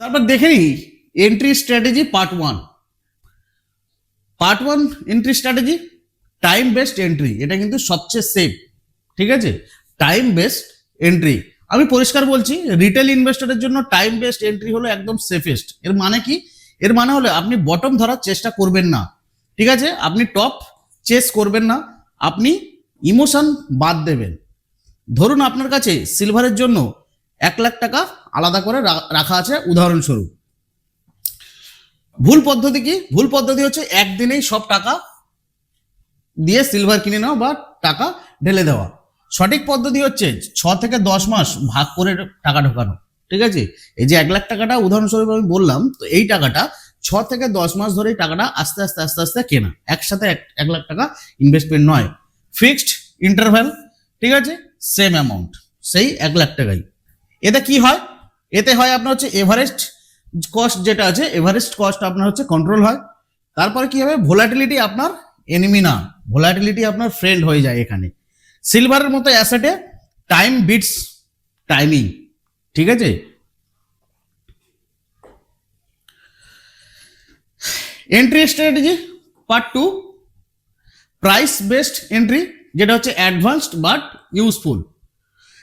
তারপর দেখে নিই entry strategy part one entry strategy time based entry. এটা কিন্তু সবচেয়ে সেফ, ঠিক আছে। টাইম বেসড এন্ট্রি আমি পরিষ্কার বলছি, রিটেল ইনভেস্টরের জন্য টাইম বেসড এন্ট্রি হলো একদম সেফেস্ট। এর মানে কি? এর মানে হলো আপনি বটম ধরার চেষ্টা করবেন না, ঠিক আছে। আপনি টপ চেস করবেন না, আপনি ইমোশন বাদ দেবেন। ধরুন আপনার কাছে সিলভারের জন্য 1,00,000 টাকা আলাদা করে রাখা আছে উদাহরণস্বরূপ। ভুল পদ্ধতি কি? ভুল পদ্ধতি হচ্ছে একদিনেই সব টাকা দিয়ে সিলভার কিনে নেওয়া বা টাকা ঢেলে দেওয়া। সঠিক পদ্ধতি হচ্ছে 6 থেকে 10 মাস ভাগ করে টাকা ঢোকানো, ঠিক আছে। এই যে 1,00,000 টাকাটা উদাহরণস্বরূপ আমি বললাম, তো এই টাকাটা 6 থেকে 10 মাস ধরে এই টাকাটা আস্তে আস্তে আস্তে আস্তে কেনা, একসাথে 1,00,000 টাকা ইনভেস্টমেন্ট নয়, ফিক্সড ইন্টারভ্যাল, ঠিক আছে। সেম অ্যামাউন্ট, সেই 1,00,000 টাকাই। এতে কি হয়? এতে হয় আপনার হচ্ছে এভারেস্ট কস্ট যেটা আছে, এভারেস্ট কস্ট আপনার হচ্ছে কন্ট্রোল হয়। তারপরে কি হবে? ভোলাটিলিটি আপনার এনিমি না, ভোলাটিলিটি আপনার ফ্রেন্ড হয়ে যায় এখানে। সিলভারের মতো অ্যাসেটে টাইম বিটস টাইমিং, ঠিক আছে। Entry strategy part two price based entry, যেটা হচ্ছে অ্যাডভান্সড বাট ইউজফুল।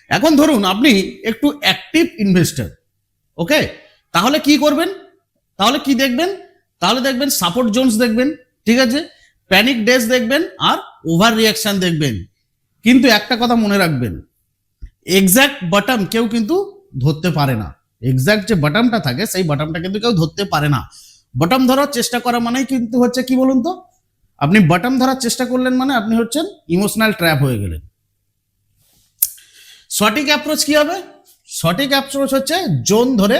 এখন ধরুন আপনি একটু অ্যাক্টিভ ইনভেস্টর, ওকে। তাহলে কি করবেন? তাহলে কি দেখবেন? তাহলে দেখবেন সাপোর্ট জোনস দেখবেন, ঠিক আছে, প্যানিক ডেজ দেখবেন আর ওভার রিয়াকশন দেখবেন। কিন্তু একটা কথা মনে রাখবেন, এক্স্যাক্ট বটম কেউ কিন্তু ধরতে পারে না। এক্স্যাক্ট যে বটমটা থাকে সেই বটমটা কিন্তু কেউ ধরতে পারে না। বটম ধরার চেষ্টা করা মানেই কিন্তু হচ্ছে কি বলুন তো, আপনি বটম ধরার চেষ্টা করলেন মানে আপনি হচ্ছেন ইমোশনাল ট্র্যাপ হয়ে গেলেন। সঠিক অ্যাপ্রোচ কি হবে? সঠিক অ্যাপ্রোচ হচ্ছে জোন ধরে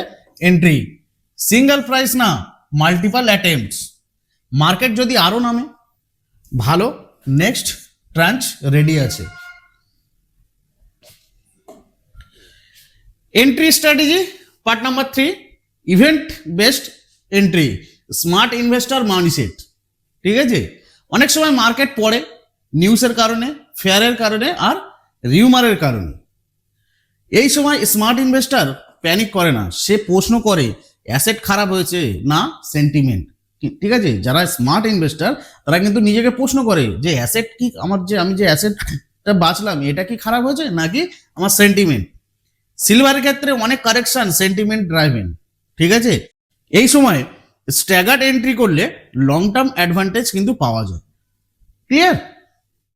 এন্ট্রি, সিঙ্গেল প্রাইস না, মাল্টিপল অ্যাটেম্পটস। মার্কেট যদি আরো নামে ভালো, নেক্সট ট্রাঞ্চ রেডি আছে। Entry strategy part number 3 event based entry, smart investor mindset, ঠিক আছে। অনেক সময় মার্কেট পড়ে নিউজের কারণে, ফেয়ারের কারণে আর রিউমারের কারণে। এই সময় স্মার্ট ইনভেস্টর প্যানিক করে না, সে প্রশ্ন করে অ্যাসেট খারাপ হয়েছে না সেন্টিমেন্ট, ঠিক আছে। যারা স্মার্ট ইনভেস্টর তারা কিন্তু নিজেকে প্রশ্ন করে যে অ্যাসেট কি, আমার যে আমি যে অ্যাসেটটা বাঁচলাম এটা কি খারাপ হয়েছে নাকি আমার সেন্টিমেন্ট। সিলভারের ক্ষেত্রে অনেক কারেকশন সেন্টিমেন্ট ড্রাইভেন, ঠিক আছে। এই সময় স্ট্যাগার্ড এন্ট্রি করলে লং টার্ম অ্যাডভান্টেজ কিন্তু পাওয়া যায়। ক্লিয়ার?